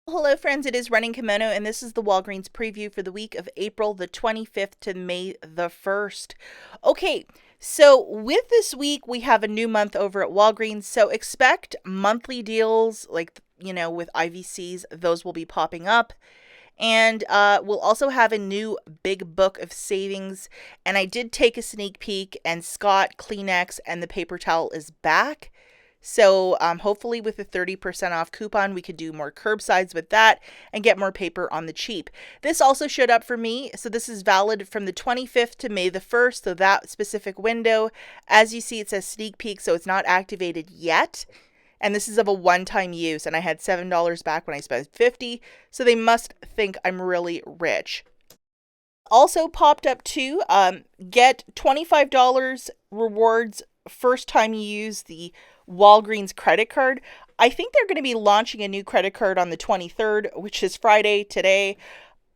Hello friends, it is Running Kimono and this is the Walgreens preview for the week of April the 25th to May the 1st. Okay, so with this week we have a new month over at Walgreens, so expect monthly deals like, with IVCs, those will be popping up. And we'll also have a new big book of savings. And I did take a sneak peek, and Scott Kleenex and the paper towel is back. So hopefully with a 30% off coupon, we could do more curbsides with that and get more paper on the cheap. This also showed up for me. So this is valid from the 25th to May the 1st. So that specific window, as you see, it says sneak peek. So it's not activated yet. And this is of a one-time use. And I had $7 back when I spent $50. So they must think I'm really rich. Also popped up too, get $25 rewards first time you use the Walgreens credit card. I think they're going to be launching a new credit card on the 23rd, which is Friday today.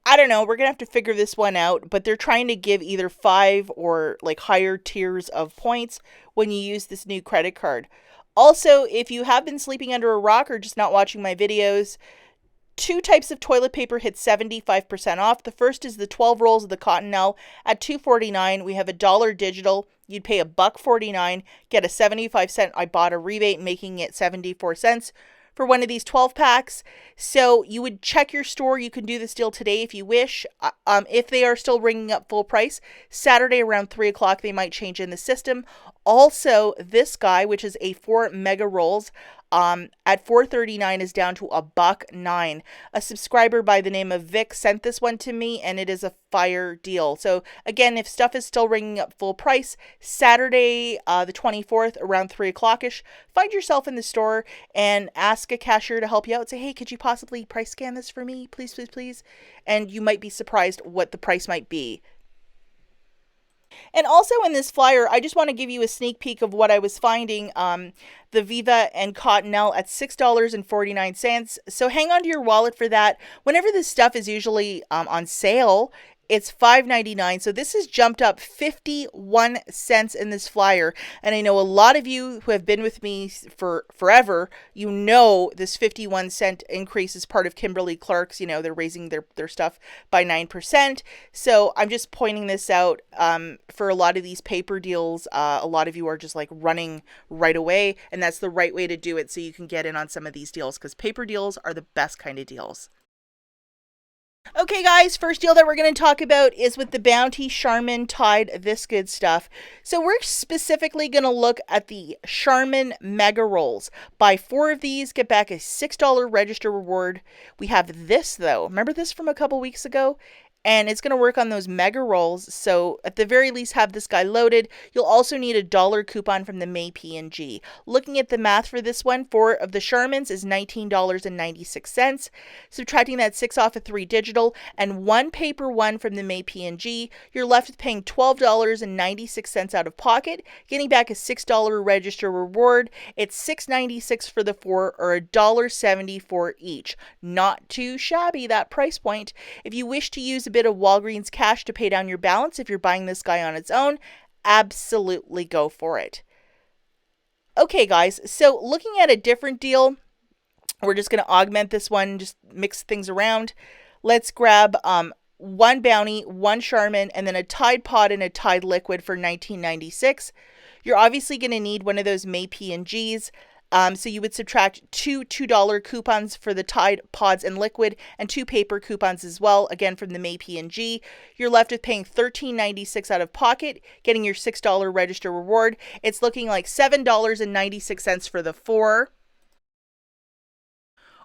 I don't know. We're going to have to figure this one out, but they're trying to give either 5 or like higher tiers of points when you use this new credit card. Also, if you have been sleeping under a rock or just not watching my videos, 2 types of toilet paper hit 75% off. The first is the 12 rolls of the Cottonelle at $2.49. We have a dollar digital. You'd pay $1.49, get a 75-cent IBOTTA rebate, making it 74 cents for one of these 12 packs. So you would check your store. You can do this deal today if you wish. If they are still ringing up full price, Saturday around 3 o'clock, they might change in the system. Also, this guy, which is a 4 mega rolls, at $4.39 is down to $1.09. A subscriber by the name of Vic sent this one to me, and it is a fire deal. So again, if stuff is still ringing up full price, Saturday the 24th around 3 o'clock-ish, find yourself in the store and ask a cashier to help you out. Say, hey, could you possibly price scan this for me? Please, please, please. And you might be surprised what the price might be. And also in this flyer, I just want to give you a sneak peek of what I was finding. The Viva and Cottonelle at $6.49. So hang on to your wallet for that. Whenever this stuff is usually on sale, it's $5.99. So this has jumped up 51 cents in this flyer. And I know a lot of you who have been with me for forever, you know this 51-cent increase is part of Kimberly-Clark's. They're raising their stuff by 9%. So I'm just pointing this out for a lot of these paper deals. A lot of you are just like running right away. And that's the right way to do it so you can get in on some of these deals because paper deals are the best kind of deals. Okay guys, first deal that we're going to talk about is with the Bounty Charmin Tide This Good Stuff. So we're specifically going to look at the Charmin Mega Rolls. Buy 4 of these, get back a $6 register reward. We have this though. Remember this from a couple weeks ago? And it's going to work on those mega rolls. So at the very least, have this guy loaded. You'll also need a dollar coupon from the May P&G. Looking at the math for this one, 4 of the Charmins is $19.96. Subtracting that 6 off of 3 digital and 1 paper one from the May P&G, you're left with paying $12.96 out of pocket, getting back a $6 register reward. It's $6.96 for the 4 or $1.70 for each. Not too shabby, that price point. If you wish to use a bit of Walgreens cash to pay down your balance if you're buying this guy on its own, absolutely go for it. Okay guys, so looking at a different deal, we're just going to augment this one, just mix things around. Let's grab 1 Bounty, 1 Charmin, and then a Tide Pod and a Tide Liquid for $19.96. You're obviously going to need one of those May P&Gs. So you would subtract 2 $2 coupons for the Tide Pods and Liquid and 2 paper coupons as well, again from the May P&G. You're left with paying $13.96 out of pocket, getting your $6 register reward. It's looking like $7.96 for the 4.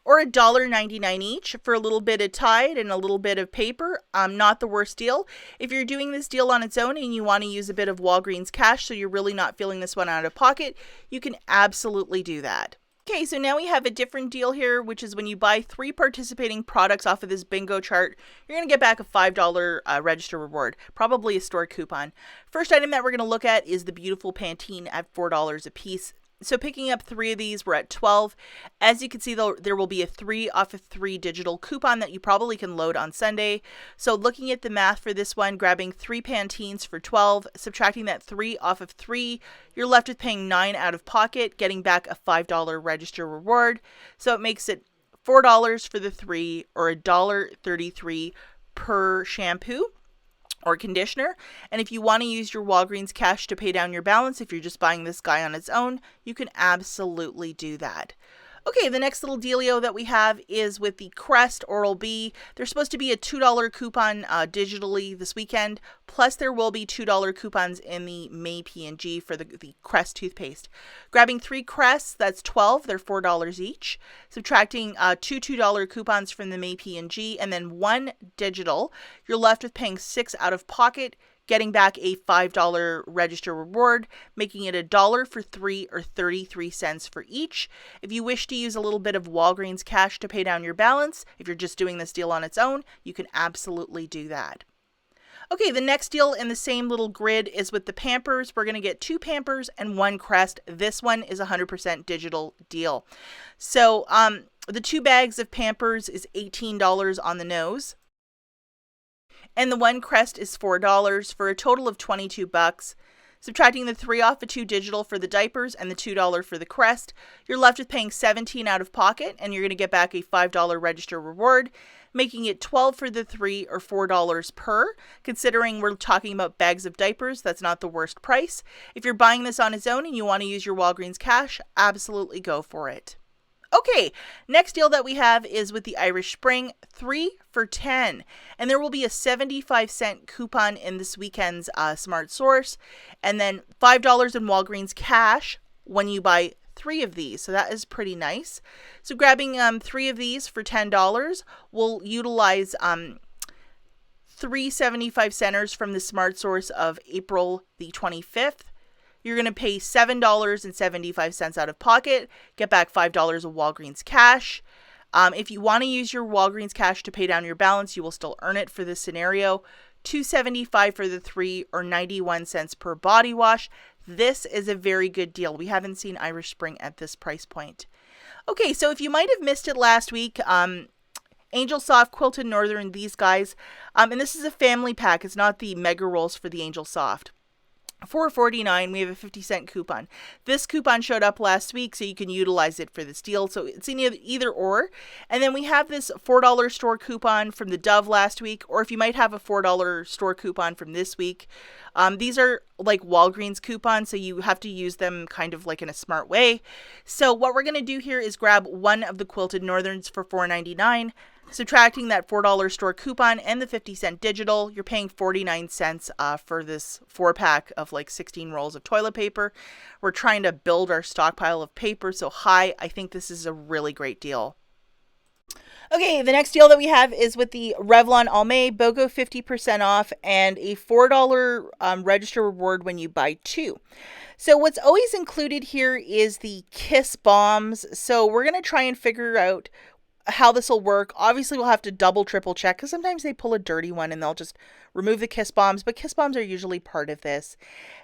Or $1.99 each for a little bit of Tide and a little bit of paper. Not the worst deal. If you're doing this deal on its own and you want to use a bit of Walgreens cash so you're really not feeling this one out of pocket, you can absolutely do that. Okay, so now we have a different deal here, which is when you buy 3 participating products off of this bingo chart, you're going to get back a $5 register reward, probably a store coupon. First item that we're going to look at is the beautiful Pantene at $4 a piece. So picking up 3 of these, we're at 12. As you can see, though, there will be a 3 off of 3 digital coupon that you probably can load on Sunday. So looking at the math for this one, grabbing 3 Pantenes for 12, subtracting that 3 off of 3, you're left with paying $9 out of pocket, getting back a $5 register reward. So it makes it $4 for the 3, or $1.33 per shampoo or conditioner. And if you want to use your Walgreens cash to pay down your balance, if you're just buying this guy on its own, you can absolutely do that. Okay, the next little dealio that we have is with the Crest Oral-B. There's supposed to be a $2 coupon digitally this weekend, plus there will be $2 coupons in the May P&G for the Crest toothpaste. Grabbing 3 Crests, that's 12, they're $4 each. Subtracting two $2 coupons from the May P&G, and then 1 digital, you're left with paying 6 out of pocket, getting back a $5 register reward, making it $1 for 3, or 33 cents for each. If you wish to use a little bit of Walgreens cash to pay down your balance, if you're just doing this deal on its own, you can absolutely do that. Okay, the next deal in the same little grid is with the Pampers. We're going to get 2 Pampers and 1 Crest. This one is a 100% digital deal. So the 2 bags of Pampers is $18 on the nose. And the 1 Crest is $4 for a total of $22. Subtracting the 3 off the 2 digital for the diapers and the $2 for the Crest, you're left with paying 17 out of pocket, and you're going to get back a $5 register reward, making it 12 for the 3, or $4 per. Considering we're talking about bags of diapers, that's not the worst price. If you're buying this on its own and you want to use your Walgreens cash, absolutely go for it. Okay, next deal that we have is with the Irish Spring, 3 for $10. And there will be a 75-cent coupon in this weekend's Smart Source. And then $5 in Walgreens cash when you buy 3 of these. So that is pretty nice. So grabbing 3 of these for $10, we'll utilize 3 75-centers from the Smart Source of April the 25th. You're going to pay $7.75 out of pocket, get back $5 of Walgreens cash. If you want to use your Walgreens cash to pay down your balance, you will still earn it for this scenario. $2.75 for the 3, or 91 cents per body wash. This is a very good deal. We haven't seen Irish Spring at this price point. Okay, so if you might have missed it last week, Angel Soft, Quilted Northern, these guys, and this is a family pack. It's not the mega rolls for the Angel Soft. $4.49, we have a 50-cent coupon. This coupon showed up last week, so you can utilize it for this deal. So it's in either or. And then we have this $4 store coupon from the Dove last week, or if you might have a $4 store coupon from this week. These are like Walgreens coupons, so you have to use them kind of like in a smart way. So what we're going to do here is grab one of the Quilted Northerns for $4.99. Subtracting that $4 store coupon and the 50-cent digital, you're paying 49 cents for this 4-pack of like 16 rolls of toilet paper. We're trying to build our stockpile of paper, so I think this is a really great deal. Okay, the next deal that we have is with the Revlon Almay BOGO 50% off and a $4 register reward when you buy 2. So what's always included here is the Kiss Bombs. So we're going to try and figure out how this will work. Obviously, we'll have to double, triple check because sometimes they pull a dirty one and they'll just remove the Kiss Bombs, but Kiss Bombs are usually part of this.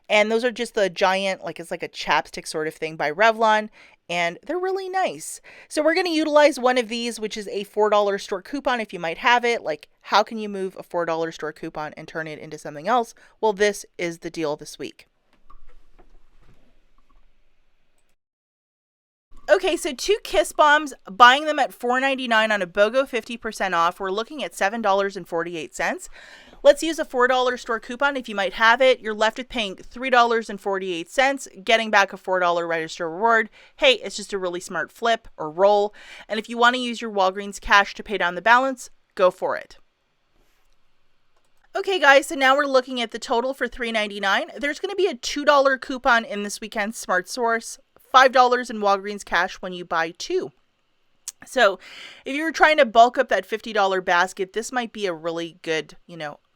And those are just the giant, like it's like a chapstick sort of thing by Revlon, and they're really nice. So we're going to utilize one of these, which is a $4 store coupon if you might have it. Like, how can you move a $4 store coupon and turn it into something else? Well, this is the deal this week. Okay, so 2 Kiss Bombs, buying them at $4.99 on a BOGO 50% off, we're looking at $7.48. Let's use a $4 store coupon if you might have it. You're left with paying $3.48, getting back a $4 register reward. Hey, it's just a really smart flip or roll. And if you want to use your Walgreens cash to pay down the balance, go for it. Okay, guys, so now we're looking at the total for $3.99. There's going to be a $2 coupon in this weekend's Smart Source. $5 in Walgreens cash when you buy 2. So if you're trying to bulk up that $50 basket, this might be a really good,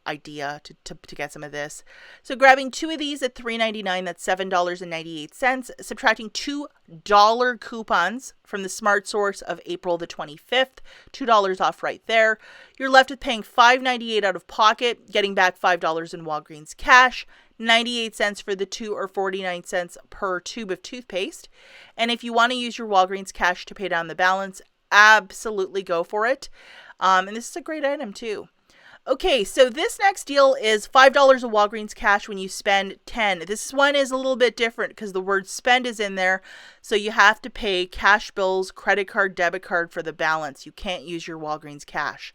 idea to get some of this. So grabbing 2 of these at $3.99, that's $7.98. Subtracting $2 coupons from the Smart Source of April the 25th, $2 off right there. You're left with paying $5.98 out of pocket, getting back $5 in Walgreens cash. 98 cents for the 2, or 49 cents per tube of toothpaste. And if you want to use your Walgreens cash to pay down the balance, absolutely go for it. And this is a great item too. Okay, so this next deal is $5 of Walgreens cash when you spend 10. This one is a little bit different because the word spend is in there. So you have to pay cash bills, credit card, debit card for the balance. You can't use your Walgreens cash.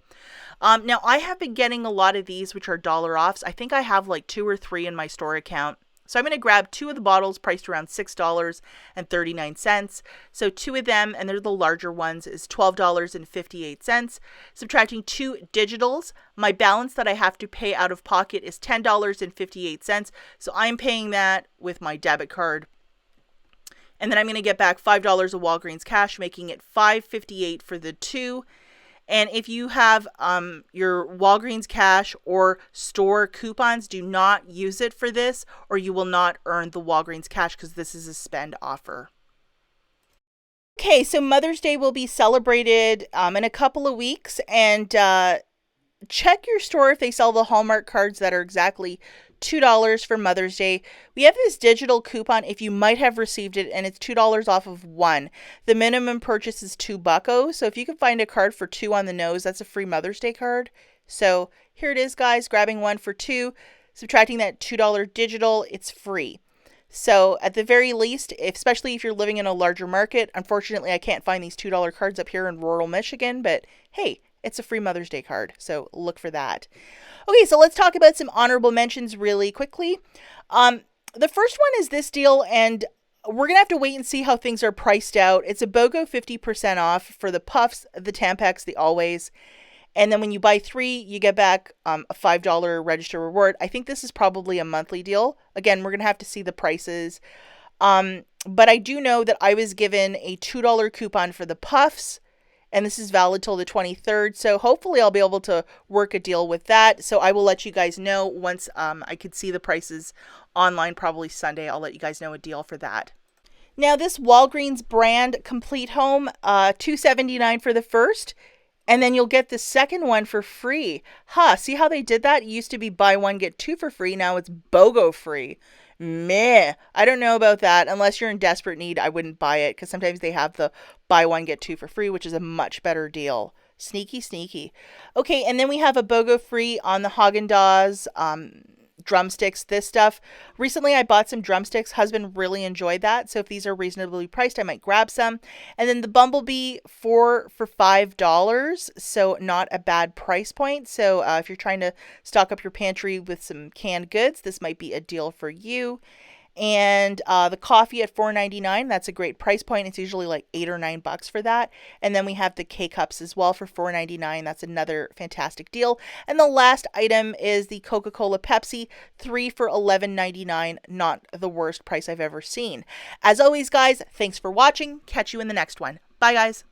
Now, I have been getting a lot of these, which are dollar offs. I think I have like 2 or 3 in my store account. So I'm going to grab 2 of the bottles priced around $6.39. So 2 of them, and they're the larger ones, is $12.58. Subtracting 2 digitals, my balance that I have to pay out of pocket is $10.58. So I'm paying that with my debit card. And then I'm going to get back $5 of Walgreens cash, making it $5.58 for the 2. And if you have your Walgreens cash or store coupons, do not use it for this, or you will not earn the Walgreens cash because this is a spend offer. Okay, so Mother's Day will be celebrated in a couple of weeks, and check your store if they sell the Hallmark cards that are exactly $2 for Mother's Day. We have this digital coupon if you might have received it, and it's $2 off of 1. The minimum purchase is $2. So if you can find a card for 2 on the nose, that's a free Mother's Day card. So here it is, guys, grabbing one for 2, subtracting that $2 digital, it's free. So at the very least, especially if you're living in a larger market, unfortunately I can't find these $2 cards up here in rural Michigan, but hey, it's a free Mother's Day card, so look for that. Okay, so let's talk about some honorable mentions really quickly. The first one is this deal, and we're going to have to wait and see how things are priced out. It's a BOGO 50% off for the Puffs, the Tampax, the Always. And then when you buy 3, you get back a $5 register reward. I think this is probably a monthly deal. Again, we're going to have to see the prices. But I do know that I was given a $2 coupon for the Puffs, and this is valid till the 23rd. So hopefully I'll be able to work a deal with that. So I will let you guys know once I could see the prices online, probably Sunday. I'll let you guys know a deal for that. Now this Walgreens brand Complete Home, $2.79 for the first. And then you'll get the second one for free. See how they did that? It used to be buy one, get 2 for free. Now it's BOGO free. Meh. I don't know about that. Unless you're in desperate need, I wouldn't buy it because sometimes they have the buy one, get 2 for free, which is a much better deal. Sneaky, sneaky. Okay, and then we have a BOGO free on the Haagen-Dazs drumsticks, this stuff. Recently, I bought some drumsticks. Husband really enjoyed that. So if these are reasonably priced, I might grab some. And then the Bumblebee, 4 for $5. So not a bad price point. So if you're trying to stock up your pantry with some canned goods, this might be a deal for you. And the coffee at $4.99, that's a great price point. It's usually like $8 or $9 for that. And then we have the K-Cups as well for $4.99. That's another fantastic deal. And the last item is the Coca-Cola Pepsi, 3 for $11.99. Not the worst price I've ever seen. As always, guys, thanks for watching. Catch you in the next one. Bye, guys.